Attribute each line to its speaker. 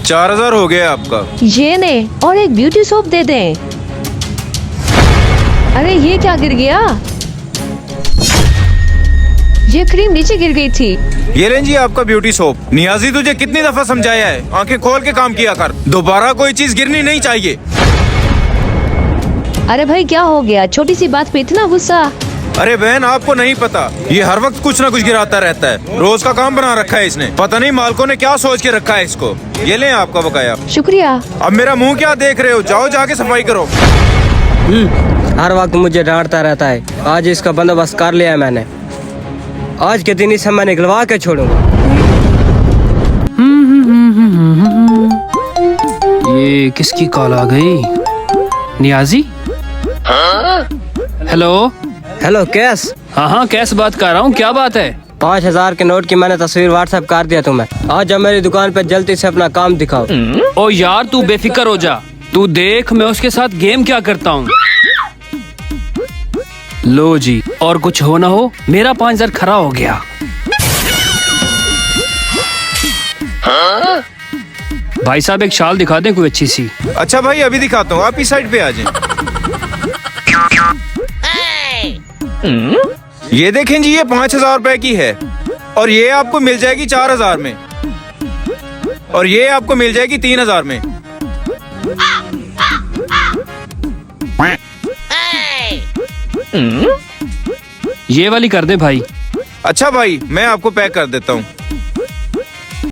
Speaker 1: 4000 हो गया आपका।
Speaker 2: ये ने और एक ब्यूटी सोप दे दें। अरे ये क्या गिर गया? ये क्रीम नीचे गिर गई थी।
Speaker 1: ये लें जी आपका ब्यूटी सोप। नियाजी तुझे कितनी दफा समझाया है, आंखें खोल के काम किया कर, दोबारा कोई चीज गिरनी नहीं चाहिए।
Speaker 2: अरे भाई क्या हो गया, छोटी सी बात पे इतना गुस्सा?
Speaker 1: अरे बहन आपको नहीं पता, ये हर वक्त कुछ ना कुछ गिराता रहता है, रोज का काम बना रखा है इसने। पता नहीं मालकों ने क्या सोच के रखा है इसको। ये लें आपका बकाया।
Speaker 2: शुक्रिया।
Speaker 1: अब मेरा मुंह क्या देख रहे हो, जाओ जाके सफाई करो।
Speaker 3: हर वक्त मुझे डांटता रहता है, आज इसका बंदोबस्त कर लिया है मैंने। आज के दिन इसे मैं निकलवा के छोड़ूंगा।
Speaker 4: ये किसकी कॉल आ गई? नियाजी? हेलो।
Speaker 3: हेलो कैस?
Speaker 4: हाँ कैस बात कर रहा हूँ, क्या बात है?
Speaker 3: 5000 के नोट की मैंने तस्वीर व्हाट्सएप कर दिया तुम्हें। आज जब मेरी दुकान पे जल्दी से अपना काम दिखाओ।
Speaker 4: ओ यार तू बेफिक्र हो जा, तू देख मैं उसके साथ गेम क्या करता हूँ। लो जी, और कुछ हो ना हो मेरा 5000 खरा हो गया। भाई साहब एक शाल दिखा दें कोई अच्छी सी।
Speaker 1: अच्छा भाई अभी दिखाता हूँ, आप इस साइड पे आ जाएं। ये देखें जी, ये 5000 रुपए की है और ये आपको मिल जाएगी 4000 में, और ये आपको मिल जाएगी 3000 में।
Speaker 4: ये वाली कर दे भाई।
Speaker 1: अच्छा भाई मैं आपको पैक कर देता हूँ।